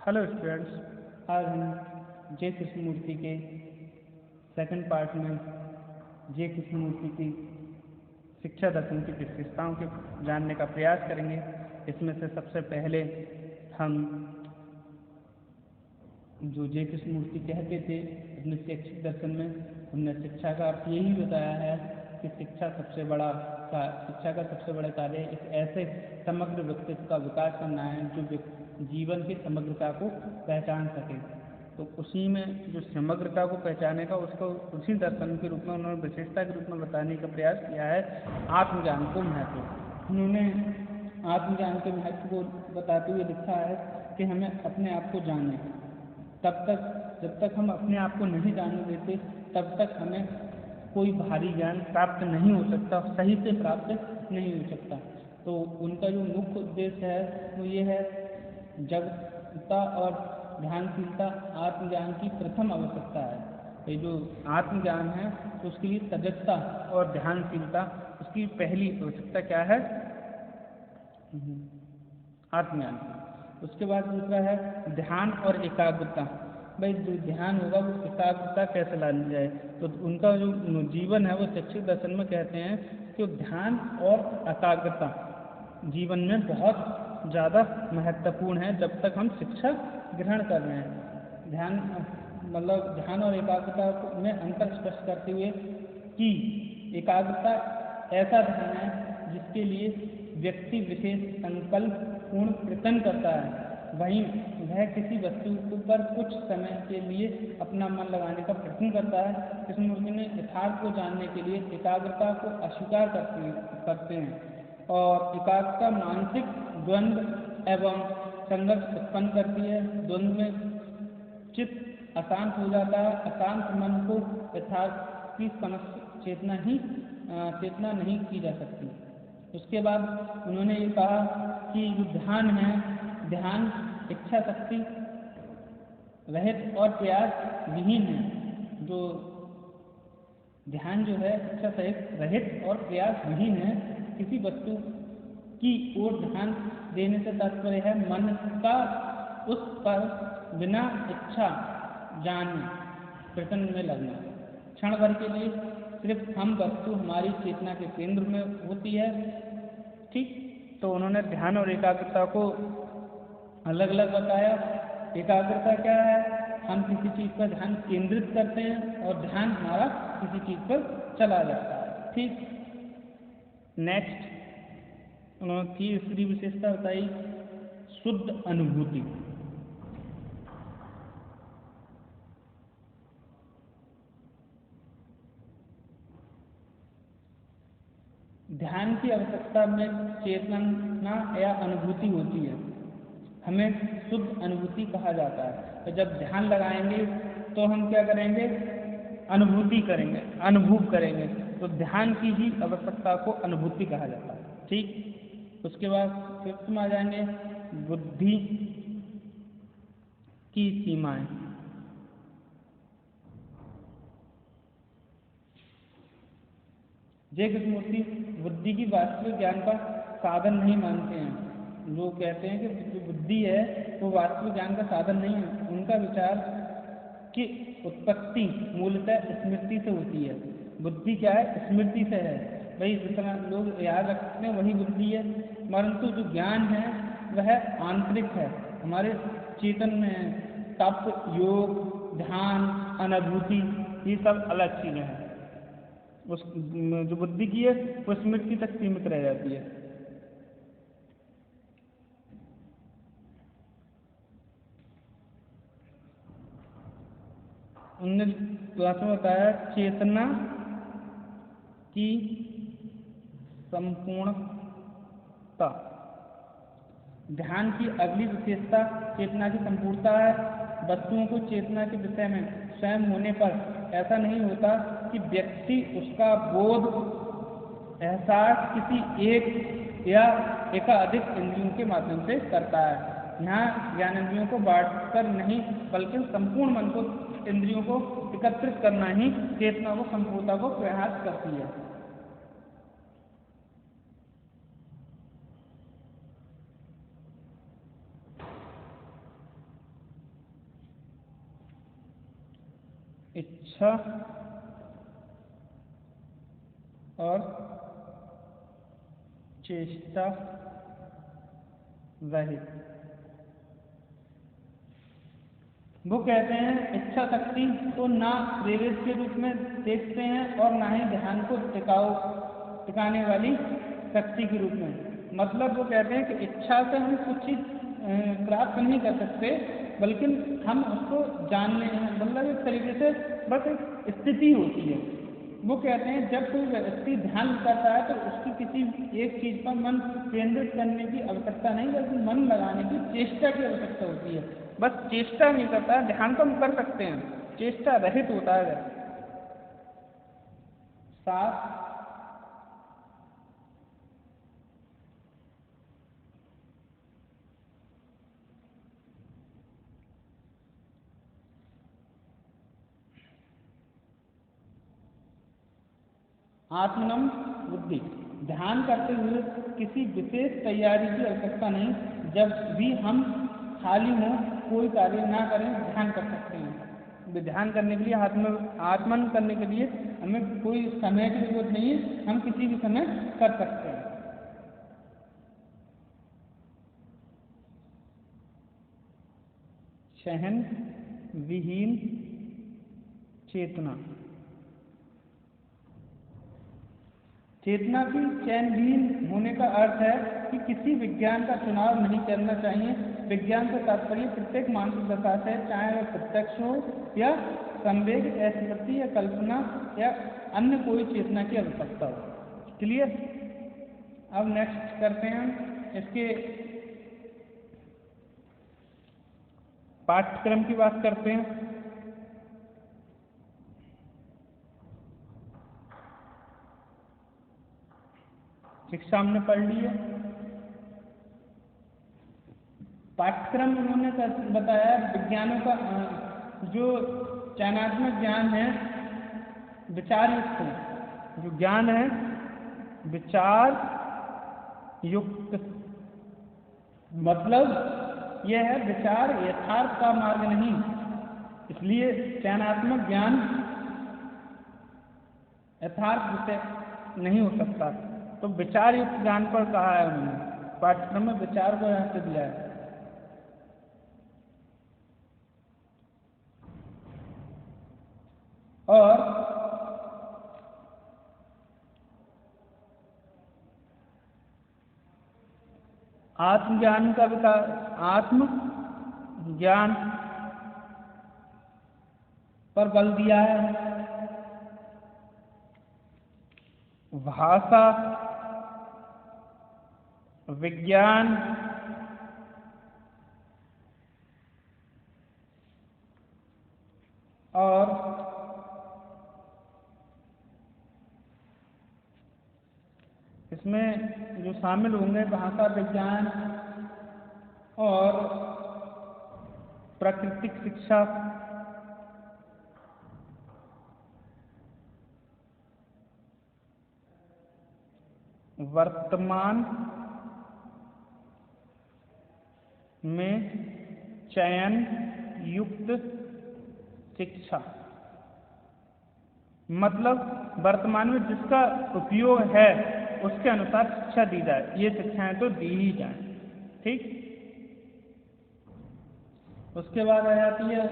Hello students, आज हम जे कृष्णमूर्ति के सेकंड पार्ट में जे कृष्णमूर्ति की शिक्षा दर्शन की विशेषताओं के जानने का प्रयास करेंगे। इसमें से सबसे पहले हम जो जे कृष्णमूर्ति कहते थे अपने शैक्षिक दर्शन में, हमने शिक्षा का अर्थ यही बताया है कि शिक्षा का सबसे बड़ा कार्य एक ऐसे समग्र व्यक्तित्व का विकास करना है जो जीवन की समग्रता को पहचान सके। तो उसी में जो समग्रता को पहचानेगा उसको उसी दर्शन के रूप में उन्होंने विशेषता के रूप में बताने का प्रयास किया है आत्मज्ञान को महत्व। उन्होंने आत्मज्ञान के महत्व को बताते हुए लिखा है कि हमें अपने आप को जाने, जब तक हम अपने आप को नहीं जाने देते तब तक हमें कोई भारी ज्ञान प्राप्त नहीं हो सकता, सही से प्राप्त नहीं हो सकता। तो उनका जो मुख्य उद्देश्य है वो ये है, जागरूकता और ध्यानशीलता आत्मज्ञान की प्रथम आवश्यकता है। ये जो आत्मज्ञान है तो उसके लिए सजगता और ध्यानशीलता उसकी पहली आवश्यकता क्या है, आत्मज्ञान। उसके बाद दूसरा है ध्यान और एकाग्रता। भाई जो ध्यान होगा वो एकाग्रता कैसे लानी जाए, तो उनका जो जीवन है वो शैक्षिक दर्शन में कहते हैं कि ध्यान और एकाग्रता जीवन में बहुत ज़्यादा महत्वपूर्ण है जब तक हम शिक्षा ग्रहण कर रहे हैं। ध्यान और एकाग्रता में अंतर स्पष्ट करते हुए कि एकाग्रता ऐसा ध्यान है जिसके लिए व्यक्ति विशेष संकल्प पूर्ण प्रयत्न करता है, वहीं वह किसी वस्तु पर कुछ समय के लिए अपना मन लगाने का प्रयत्न करता है। कृष्णमूर्ति ने यथार्थ को जानने के लिए एकाग्रता को अस्वीकार करते हैं और एकाग्रता मानसिक द्वंद्व एवं संघर्ष उत्पन्न करती है। द्वंद्व में चित्त अशांत हो जाता है, अशांत मन को यथार्थ की चेतना नहीं की जा सकती। उसके बाद उन्होंने ये कहा कि जो ध्यान है, ध्यान इच्छा शक्ति रहित और प्रयास विहीन है। जो ध्यान जो है इच्छा रहित और प्रयास विहीन है, किसी वस्तु की ओर ध्यान देने से तात्पर्य है मन का उस पर बिना इच्छा जाने प्रयत्न में लगना। क्षण भर के लिए सिर्फ हम वस्तु हमारी चेतना के केंद्र में होती है। ठीक, तो उन्होंने ध्यान और एकाग्रता को अलग अलग बताया। एकाग्रता क्या है, हम किसी चीज़ पर ध्यान केंद्रित करते हैं और ध्यान हमारा किसी चीज़ पर चला जाता है। ठीक, नेक्स्ट उन्होंने तीसरी विशेषता बताई शुद्ध अनुभूति। ध्यान की आवश्यकता में चेतना या अनुभूति होती है, हमें शुद्ध अनुभूति कहा जाता है। तो जब ध्यान लगाएंगे तो हम क्या करेंगे, अनुभूति करेंगे, अनुभव करेंगे। तो ध्यान की ही आवश्यकता को अनुभूति कहा जाता है। ठीक, उसके बाद फिफ्थ में आ जाएंगे बुद्धि की सीमाएं। जे कृष्णमूर्ति बुद्धि की वास्तविक ज्ञान का साधन नहीं मानते हैं। लोग कहते हैं कि जो बुद्धि है वो वास्तविक ज्ञान का साधन नहीं है। उनका विचार की उत्पत्ति मूलतः स्मृति से होती है। बुद्धि क्या है, स्मृति से है। भाई जितना लोग याद रखते हैं वही बुद्धि है, परंतु जो ज्ञान है वह आंतरिक है, हमारे चेतन में है। तप, योग, ध्यान, अनुभूति ये सब अलग चीजें हैं। उस जो बुद्धि की है वो स्मृति तक सीमित रह जाती है। उनने क्लास में बताया चेतना की संपूर्णता। ध्यान की अगली विशेषता चेतना की संपूर्णता है। वस्तुओं को चेतना के विषय में स्वयं होने पर ऐसा नहीं होता कि व्यक्ति उसका बोध एहसास किसी एक या एकाधिक इंद्रियों के माध्यम से करता है। यहाँ ज्ञानेंद्रियों को बांटकर नहीं बल्कि संपूर्ण मन को, इंद्रियों को एकत्रित करना ही चेतना को संपूर्णता को प्रयास करती है। इच्छा और चेष्टा रहित। वो कहते हैं इच्छा शक्ति को ना प्रेरित के रूप में देखते हैं और ना ही ध्यान को टिकाने वाली शक्ति के रूप में। मतलब वो कहते हैं कि इच्छा से हम कुछ चीज प्राप्त नहीं कर सकते, बल्कि हम उसको जानने मतलब एक तरीके से बस एक स्थिति होती है। वो कहते हैं जब कोई व्यक्ति ध्यान करता है तो उसकी किसी एक चीज पर मन केंद्रित करने की आवश्यकता नहीं, बल्कि मन लगाने की चेष्टा की आवश्यकता होती है। बस चेष्टा नहीं करता है, ध्यान तो हम कर सकते हैं, चेष्टा रहित होता है। सात आत्मनम बुद्धि। ध्यान करते हुए किसी विशेष तैयारी की आवश्यकता नहीं, जब भी हम खाली हों कोई कार्य ना करें ध्यान कर सकते हैं। ध्यान करने के लिए आत्मन करने के लिए हमें कोई समय की जरूरत नहीं है, हम किसी भी समय कर सकते हैं। चयन विहीन चेतना। चेतना की चयनहीन होने का अर्थ है कि किसी विज्ञान का चुनाव नहीं करना चाहिए। विज्ञान का तात्पर्य प्रत्येक मानसिक दशा से, चाहे वह प्रत्यक्ष हो या संवेग, स्मृति या कल्पना या अन्य कोई चेतना की आवश्यकता हो। क्लियर। अब नेक्स्ट करते हैं इसके पाठ्यक्रम की बात करते हैं। शिक्षा हमने पढ़ ली है। पाठ्यक्रम उन्होंने बताया विज्ञानों का जो चयनात्मक ज्ञान है विचार युक्त है। जो ज्ञान है विचार युक्त, मतलब यह है विचार यथार्थ का मार्ग नहीं, इसलिए चयनात्मक ज्ञान यथार्थ से नहीं हो सकता। तो विचार युक्त ज्ञान पर कहा है उन्होंने, पाठ्यक्रम में विचार को यहाँ से दिया है। और आत्मज्ञान का विकास, आत्मज्ञान पर बल दिया है। भाषा विज्ञान और इसमें जो शामिल होंगे भाषा विज्ञान और प्राकृतिक शिक्षा, वर्तमान में चयन युक्त शिक्षा, मतलब वर्तमान में जिसका उपयोग है उसके अनुसार शिक्षा दी जाए। ये शिक्षाएं तो दी ही जाए। ठीक। उसके बाद आ जाती है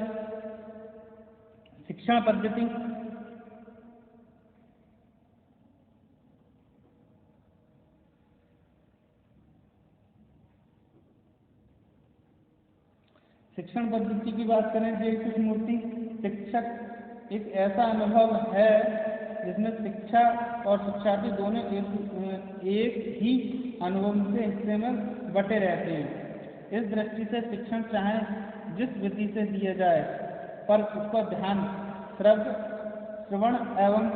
शिक्षण पद्धति। शिक्षण पद्धति की बात करें जय कृष्णमूर्ति, शिक्षक एक ऐसा अनुभव है जिसमें शिक्षा और शिक्षार्थी दोनों एक ही अनुभव के हिस्से में बटे रहते हैं। इस दृष्टि से शिक्षण चाहे जिस विधि से दिया जाए, पर उसका ध्यान श्रवण एवं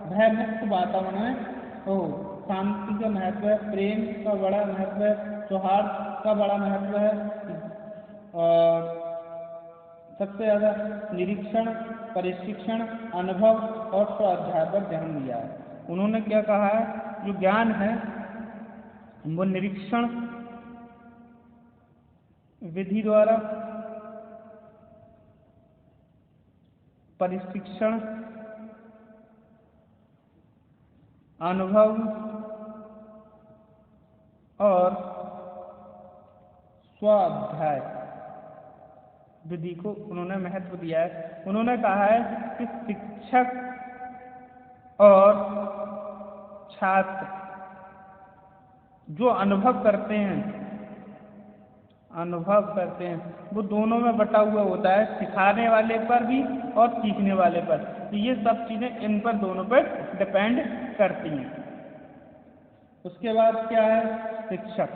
भय मुक्त वातावरण में हो। शांति का महत्व है, प्रेम का बड़ा महत्व है, सौहार्द का बड़ा महत्व है, और सबसे ज़्यादा निरीक्षण, परिशिक्षण, अनुभव और स्वाध्याय पर ध्यान दिया है। उन्होंने क्या कहा है, जो ज्ञान है वो निरीक्षण विधि द्वारा, प्रशिक्षण, अनुभव और स्वाध्याय विधि को उन्होंने महत्व दिया है। उन्होंने कहा है कि शिक्षक और छात्र जो अनुभव करते हैं वो दोनों में बटा हुआ होता है, सिखाने वाले पर भी और सीखने वाले पर। तो ये सब चीज़ें इन पर दोनों पर डिपेंड करती हैं। उसके बाद क्या है, शिक्षक।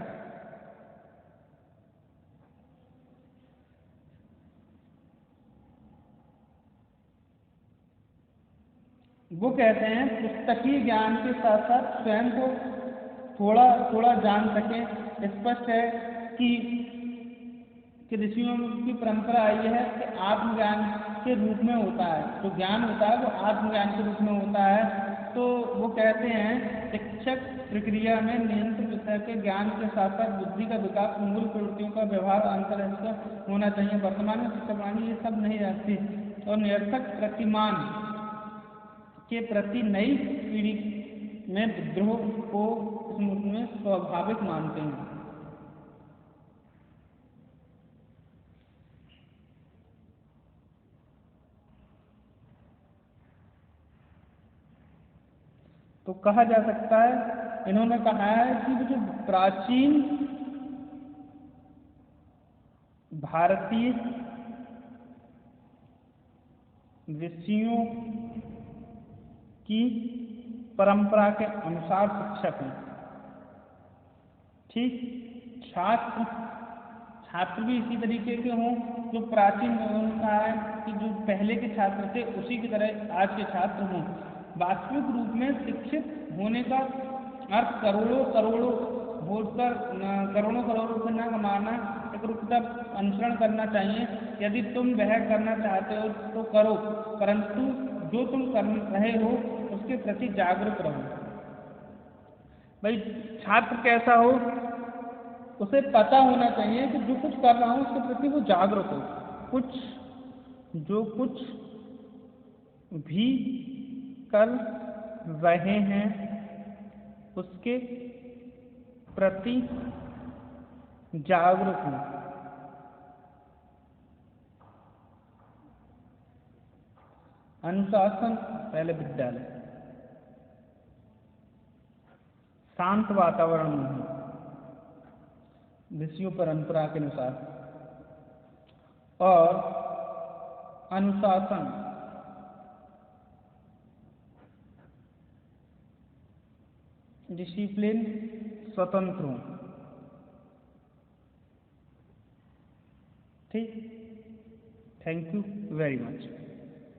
वो कहते हैं पुस्तकीय ज्ञान के साथ साथ स्वयं को थोड़ा थोड़ा जान सके। स्पष्ट है कि ऋषियों की परंपरा आई है कि आत्मज्ञान के रूप में होता है, जो ज्ञान होता है वो आत्मज्ञान के रूप में होता है। तो वो कहते हैं शिक्षक प्रक्रिया में नियंत्रित विषय के ज्ञान के साथ साथ बुद्धि का विकास, मूल प्रवृत्तियों का व्यवहार, अंतर्दृष्टि होना चाहिए। वर्तमान में शिक्षा प्रणाली ये सब नहीं रहती और निरर्थक प्रतिमान के प्रति नई पीढ़ी में विद्रोह को इस मुल्क में स्वाभाविक मानते हैं। तो कहा जा सकता है, इन्होंने कहा है कि जो प्राचीन भारतीय ऋषियों की परंपरा के अनुसार शिक्षक हैं। ठीक, छात्र भी इसी तरीके के हों जो प्राचीन कहा है कि जो पहले के छात्र थे उसी की तरह आज के छात्र हों। वास्तविक रूप में शिक्षित होने का अर्थ करोड़ों करोड़ों रुपये न कमाना, एकरूपता अनुसरण करना चाहिए। यदि तुम वह करना चाहते हो तो करो, परंतु जो तुम कर रहे हो उसके प्रति जागरूक रहो। भाई छात्र कैसा हो, उसे पता होना चाहिए कि जो कुछ कर रहा हूँ उसके प्रति वो जागरूक हो। जो कुछ भी कर रहे हैं उसके प्रति जागरूक हो। अनुशासन पहले विद्यालय, शांत वातावरण में हो ऋषियों परंपरा के अनुसार, और अनुशासन डिसिप्लिन स्वतंत्र हो। ठीक, थैंक यू वेरी मच।